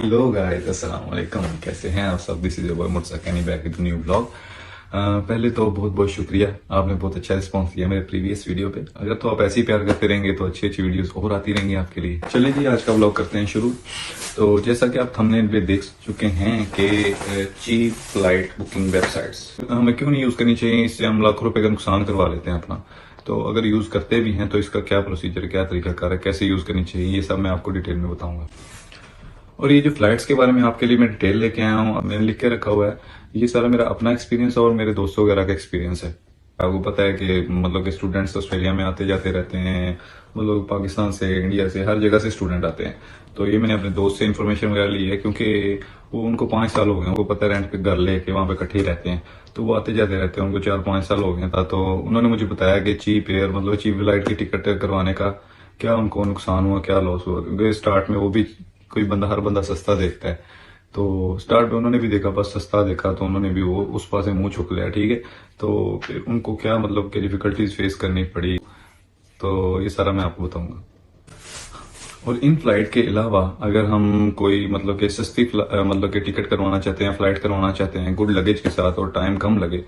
Hello guys, अस्सलाम वालेकुम। कैसे हैं आप सब? This is your boy Murtaza Kenny back with new blog. पहले तो बहुत बहुत शुक्रिया, आपने बहुत अच्छा रिस्पांस दिया मेरे प्रीवियस वीडियो पे। अगर तो आप ऐसे ही प्यार करते रहेंगे तो अच्छी अच्छी वीडियोस और आती रहेंगी आपके लिए। चलिए जी, आज का ब्लॉग करते हैं शुरू। तो जैसा कि आप थंबनेल पे देख चुके हैं कि चीप फ्लाइट बुकिंग वेबसाइट्स हमें क्यों नहीं यूज करनी चाहिए, इससे हम लाखों रुपए का नुकसान करवा लेते हैं अपना। तो अगर यूज करते भी हैं तो इसका क्या प्रोसीजर, क्या तरीकाकार है, कैसे यूज करनी चाहिए, ये सब मैं आपको डिटेल में बताऊंगा। और ये जो फ्लाइट्स के बारे में आपके लिए मैं डिटेल लेके आया हूँ, मैंने लिख के रखा हुआ है। ये सारा मेरा अपना एक्सपीरियंस और मेरे दोस्तों वगैरह का एक्सपीरियंस है। आपको पता है कि मतलब कि स्टूडेंट्स ऑस्ट्रेलिया में आते जाते रहते हैं, मतलब पाकिस्तान से, इंडिया से, हर जगह से स्टूडेंट आते हैं। तो ये मैंने अपने दोस्त से इन्फॉर्मेशन वगैरह ली है, क्योंकि वो उनको 5 साल हो गए, उनको पता है, रेंट पे घर लेके वहां पे इकट्ठे ही रहते हैं। तो वो आते जाते रहते हैं, उनको 4-5 साल हो गए था। तो उन्होंने मुझे बताया कि चीप एयर मतलब चीप फ्लाइट की टिकट करवाने का क्या उनको नुकसान हुआ, क्या लॉस हुआ। क्योंकि स्टार्ट में वो भी, कोई बंदा, हर बंदा सस्ता देखता है। तो स्टार्ट में उन्होंने भी देखा, बस सस्ता देखा, तो उन्होंने भी वो उस पास से मुंह चुक लिया। ठीक है, तो फिर उनको क्या मतलब कि डिफिकल्टीज फेस करनी पड़ी, तो ये सारा मैं आपको बताऊंगा। और इन फ्लाइट के अलावा अगर हम कोई मतलब कि सस्ती मतलब कि टिकट करवाना चाहते हैं, फ्लाइट करवाना चाहते हैं गुड लगेज के साथ और टाइम कम लगे,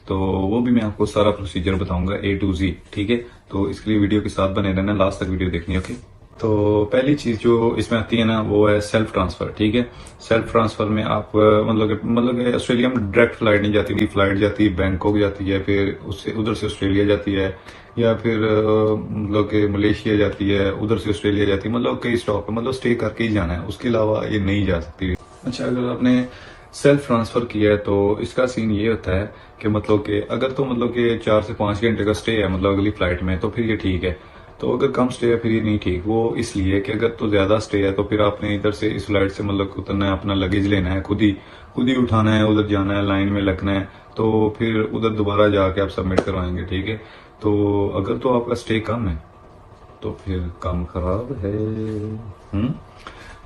तो वो भी मैं आपको सारा प्रोसीजर बताऊंगा A to Z। ठीक है, तो इसके लिए वीडियो के साथ बने रहना, लास्ट तक वीडियो देखनी। ओके, तो पहली चीज जो इसमें आती है ना, वो है सेल्फ ट्रांसफर। ठीक है, सेल्फ ट्रांसफर में आप मतलब कि ऑस्ट्रेलिया में डायरेक्ट फ्लाइट नहीं जाती, फ्लाइट जाती है बैंकॉक जाती है, फिर उससे उधर से ऑस्ट्रेलिया जाती है, या फिर मतलब कि मलेशिया जाती है, उधर से ऑस्ट्रेलिया जाती है। मतलब कई स्टॉप है, मतलब स्टे करके ही जाना है, उसके अलावा ये नहीं जा सकती। अच्छा, अगर आपने सेल्फ ट्रांसफर किया है तो इसका सीन ये होता है कि मतलब कि अगर तो मतलब कि 4 से 5 घंटे का स्टे है मतलब अगली फ्लाइट में, तो फिर ये ठीक है। तो अगर कम स्टे है फिर ये नहीं ठीक। वो इसलिए कि अगर तो ज्यादा स्टे है तो फिर आपने इधर से इस फ्लाइट से मतलब उतरना है, अपना लगेज लेना है, खुद ही उठाना है, उधर जाना है, लाइन में लगना है, तो फिर उधर दोबारा जाके आप सबमिट करवाएंगे। ठीक है, तो अगर तो आपका स्टे कम है तो फिर काम खराब है।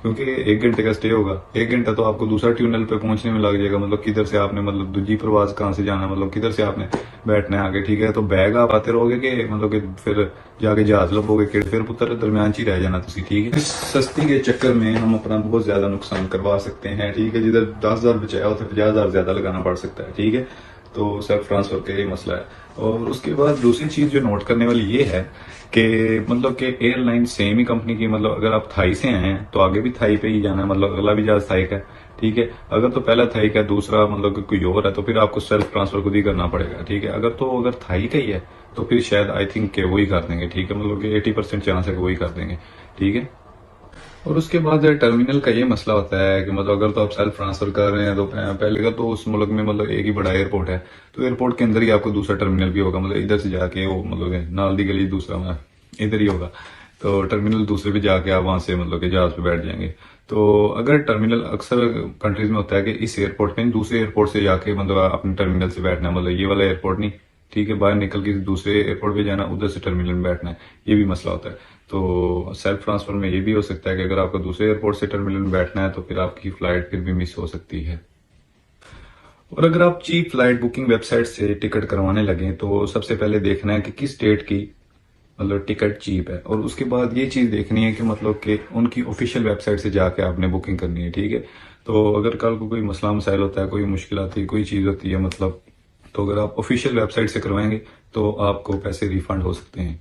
क्योंकि 1 घंटे का स्टे होगा, 1 घंटा तो आपको दूसरा ट्यूनल पे पहुंचने में लग जाएगा। मतलब किधर से आपने मतलब दूसरी प्रवास कहाँ से जाना है, मतलब किधर से आपने बैठना है आगे। ठीक है, तो बैग आप आते रहोगे कि मतलब कि फिर जाके जहाज लपोगे कि फिर पुत्र दरमियान ही रह जाना तुसी। ठीक है, इस सस्ती के चक्कर में हम अपना बहुत ज्यादा नुकसान करवा सकते हैं। ठीक है, जिधर 10,000 बचाया हो तो 50,000 ज्यादा लगाना पड़ सकता है। ठीक है, तो सेल्फ ट्रांसफर का ये मसला है। और उसके बाद दूसरी चीज जो नोट करने वाली ये है कि मतलब कि एयरलाइन सेम ही कंपनी की, मतलब अगर आप थाई से आए हैं तो आगे भी थाई पे ही जाना है, मतलब अगला भी जहाज थाई का है। ठीक है, अगर तो पहला थाई का, दूसरा मतलब कि कोई और है, तो फिर आपको सेल्फ ट्रांसफर खुद ही करना पड़ेगा। ठीक है, अगर थाई का ही है तो फिर शायद आई थिंक के वही कर देंगे। ठीक है, मतलब कि 80% चांस है कि वही कर देंगे। ठीक है, और उसके बाद टर्मिनल का ये मसला होता है कि मतलब अगर तो आप सेल्फ ट्रांसफर कर रहे हैं तो पहले का तो उस मुल्क में मतलब एक ही बड़ा एयरपोर्ट है, तो एयरपोर्ट के अंदर ही आपको दूसरा टर्मिनल भी होगा। मतलब इधर से जाके वो मतलब नाल दी गली दूसरा इधर ही होगा, तो टर्मिनल दूसरे पे जाके आप वहां से मतलब कि जहाज पे बैठ जाएंगे। तो अगर टर्मिनल अक्सर कंट्रीज में होता है कि इस एयरपोर्ट पे दूसरे एयरपोर्ट से जाके मतलब अपने टर्मिनल से बैठना है, मतलब ये वाला एयरपोर्ट नहीं। ठीक है, बाहर निकल के दूसरे एयरपोर्ट पे जाना, उधर से टर्मिनल में बैठना है, ये भी मसला होता है। तो सेल्फ ट्रांसफर में ये भी हो सकता है कि अगर आपको दूसरे एयरपोर्ट से टर्मिनल में बैठना है तो फिर आपकी फ्लाइट फिर भी मिस हो सकती है। और अगर आप चीप फ्लाइट बुकिंग वेबसाइट से टिकट करवाने लगे तो सबसे पहले देखना है कि किस स्टेट की मतलब टिकट चीप है, और उसके बाद ये चीज देखनी है कि मतलब कि उनकी ऑफिशियल वेबसाइट से जाके आपने बुकिंग करनी है। ठीक है, तो अगर कल को कोई मसला मसाइल होता है, कोई मुश्किल आती है, कोई चीज होती है मतलब, तो अगर आप ऑफिशियल वेबसाइट से करवाएंगे तो आपको पैसे रिफंड हो सकते हैं।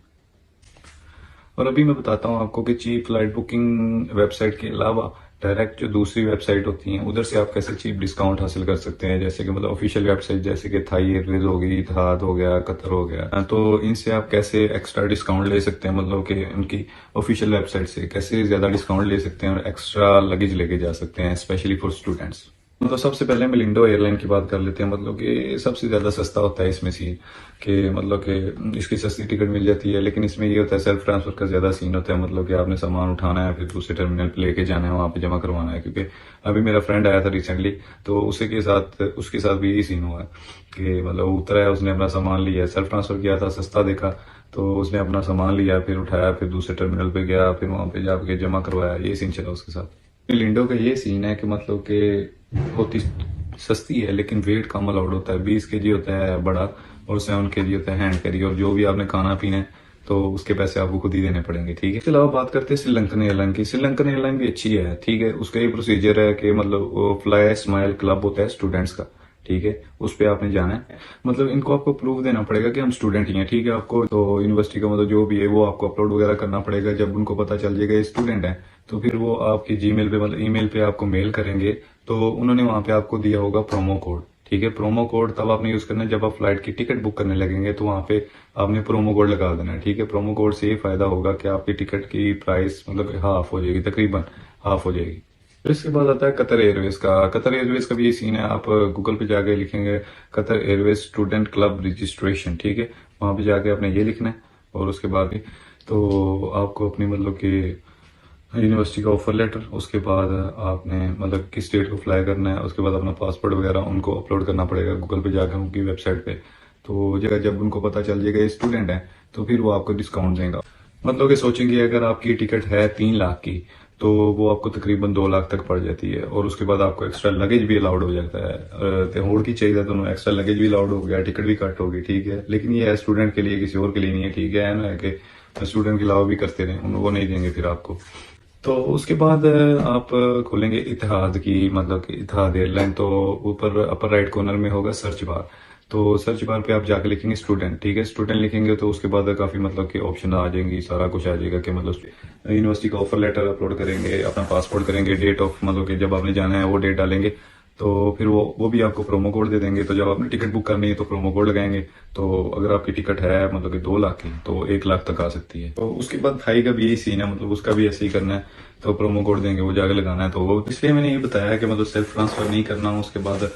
और अभी मैं बताता हूँ आपको कि चीप फ्लाइट बुकिंग वेबसाइट के अलावा डायरेक्ट जो दूसरी वेबसाइट होती हैं उधर से आप कैसे चीप डिस्काउंट हासिल कर सकते हैं। जैसे कि मतलब ऑफिशियल वेबसाइट जैसे कि थाई एयरवेज हो गई, इतिहाद हो गया, कतर हो गया, तो इनसे आप कैसे एक्स्ट्रा डिस्काउंट ले सकते हैं, मतलब कि उनकी ऑफिशियल वेबसाइट से कैसे ज्यादा डिस्काउंट ले सकते हैं और एक्स्ट्रा लगेज लेके जा सकते हैं, स्पेशली फॉर स्टूडेंट्स। मतलब सबसे पहले हम लिंडो एयरलाइन की बात कर लेते हैं। मतलब कि सबसे ज्यादा सस्ता होता है इसमें सीन कि मतलब कि इसकी सस्ती टिकट मिल जाती है, लेकिन इसमें ये होता है सेल्फ ट्रांसफर का ज्यादा सीन होता है। मतलब कि आपने सामान उठाना है, फिर दूसरे टर्मिनल पे लेके जाना है, वहां पे जमा करवाना है। क्योंकि अभी मेरा फ्रेंड आया था रिसेंटली, तो उसके साथ भी यही सीन हुआ है कि मतलब उतरा है, उसने अपना सामान लिया, सेल्फ ट्रांसफर किया था, सस्ता देखा, तो उसने अपना सामान लिया, फिर उठाया, फिर दूसरे टर्मिनल पे गया, फिर वहां पे जाके जमा करवाया। ये सीन चला उसके साथ। लिंडो का ये सीन है कि मतलब कि होती सस्ती है लेकिन वेट कम अलाउड होता है। 20 kg होता है बड़ा और 7 kg होता है हैंड कैरी। और जो भी आपने खाना पीना है तो उसके पैसे आपको खुद ही देने पड़ेंगे, ठीक है। इसके अलावा बात करते हैं श्रीलंकन एयरलाइन की। श्रीलंकन एयरलाइन भी अच्छी है, ठीक है। उसका ये प्रोसीजर है कि मतलब वो फ्लाई स्माइल क्लब होता है स्टूडेंट्स का, ठीक है, उस पे आपने जाना है। मतलब इनको आपको प्रूफ देना पड़ेगा कि हम स्टूडेंट ही हैं, ठीक है। आपको तो यूनिवर्सिटी का मतलब जो भी है वो आपको अपलोड वगैरह करना पड़ेगा। जब उनको पता चल जाएगा ये स्टूडेंट है, तो फिर वो आपकी जीमेल पे मतलब ईमेल पे आपको मेल करेंगे। तो उन्होंने वहां पे आपको दिया होगा प्रोमो कोड, ठीक है। प्रोमो कोड तब आपने यूज करना है जब आप फ्लाइट की टिकट बुक करने लगेंगे, तो वहां पे आपने प्रोमो कोड लगा देना है, ठीक है। प्रोमो कोड से ये फायदा होगा कि आपकी टिकट की प्राइस मतलब हाफ हो जाएगी, तकरीबन हाफ हो जाएगी। फिर इसके बाद आता है कतर एयरवेज का। कतर एयरवेज का भी ये सीन है, आप गूगल पे जाके लिखेंगे Qatar Airways student club registration, ठीक है। वहां पे जाके आपने ये लिखना है और उसके बाद तो आपको अपनी मतलब कि यूनिवर्सिटी का ऑफर लेटर, उसके बाद आपने मतलब किस स्टेट को फ्लाई करना है, उसके बाद अपना पासपोर्ट वगैरह उनको अपलोड करना पड़ेगा गूगल पे जाकर उनकी वेबसाइट पे। तो जब उनको पता चल जाएगा ये स्टूडेंट है, तो फिर वो आपको डिस्काउंट देगा। मतलब कि सोचेंगे अगर आपकी टिकट है 3 लाख की, तो वो आपको तकरीबन 2 लाख तक पड़ जाती है। और उसके बाद आपको एक्स्ट्रा लगेज भी अलाउड हो जाता है। होड़ की चाहिए तो एक्स्ट्रा लगेज भी अलाउड हो गया, टिकट भी कट होगी, ठीक है। लेकिन ये है स्टूडेंट के लिए, किसी और के लिए नहीं है, ठीक है ना, कि स्टूडेंट के अलावा भी करते रहे, वो नहीं देंगे फिर आपको। तो उसके बाद आप खोलेंगे इतिहाद की, मतलब कि इतिहाद एयरलाइन। तो ऊपर अपर राइट कॉर्नर में होगा सर्च बार। तो सर्च बार पे आप जाके लिखेंगे स्टूडेंट, ठीक है। स्टूडेंट लिखेंगे तो उसके बाद काफी मतलब कि ऑप्शन आ जाएंगी, सारा कुछ आ जाएगा कि मतलब यूनिवर्सिटी का ऑफर लेटर अपलोड करेंगे, अपना पासपोर्ट करेंगे, डेट ऑफ मतलब कि जब आपने जाना है वो डेट डालेंगे। तो फिर वो भी आपको प्रोमो कोड दे देंगे। तो जब आपने टिकट बुक करनी है तो प्रोमो कोड लगाएंगे। तो अगर आपकी टिकट है मतलब कि 2 लाख की, तो 1 लाख तक आ सकती है। तो उसके बाद थाई का भी यही सीन है, मतलब उसका भी ऐसे ही करना है। तो प्रोमो कोड देंगे, वो जाके लगाना है। तो वो इसलिए मैंने ये बताया कि मतलब सेल्फ ट्रांसफर नहीं करना, उसके बाद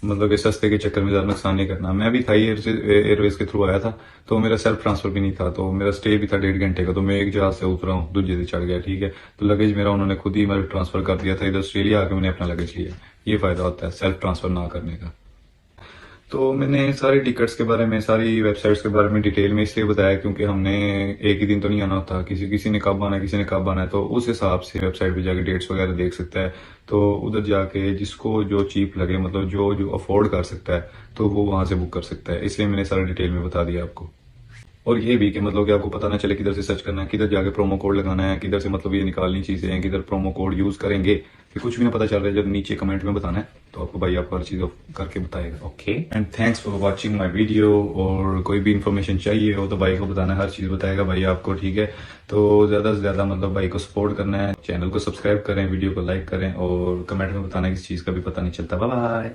मतलब कि सस्ते के चक्कर में ज्यादा नुकसान नहीं करना। मैं भी थाई एयरवेज के थ्रू आया था, तो मेरा सेल्फ ट्रांसफर भी नहीं था, तो मेरा स्टे भी था 1.5 घंटे का। तो मैं एक जहाज से उतरा हूँ, दूसरे से चढ़ गया, ठीक है। तो लगेज मेरा उन्होंने खुद ही मतलब ट्रांसफर कर दिया था। इधर ऑस्ट्रेलिया आके मैंने अपना लगेज लिया। ये फायदा होता है सेल्फ ट्रांसफर ना करने का। तो मैंने सारी टिकट्स के बारे में, सारी वेबसाइट्स के बारे में डिटेल में इसलिए बताया क्योंकि हमने एक ही दिन तो नहीं आना होता, किसी किसी ने कब आना है, किसी ने कब आना है। तो उस हिसाब से वेबसाइट पे जाके डेट्स वगैरह देख सकता है। तो उधर जाके जिसको जो चीप लगे, मतलब जो जो अफोर्ड कर सकता है, तो वो वहां से बुक कर सकता है। इसलिए मैंने सारा डिटेल में बता दिया आपको। और ये भी कि मतलब कि आपको पता ना चले किधर से सर्च करना है, किधर जाके प्रोमो कोड लगाना है, किधर से मतलब ये निकालनी चीजें हैं, किधर प्रोमो कोड यूज करेंगे, फिर कुछ भी ना पता चल रहा है। जब नीचे कमेंट में बताना है तो आपको भाई आपको हर चीज करके बताएगा। Okay, and thanks for watching my video. और कोई भी इन्फॉर्मेशन चाहिए हो तो भाई को बताना, हर चीज बताएगा भाई आपको, ठीक है। तो ज्यादा से ज्यादा मतलब भाई को सपोर्ट करना है, चैनल को सब्सक्राइब करें, वीडियो को लाइक करें और कमेंट में बताना किस चीज का भी पता नहीं चलता। Bye bye.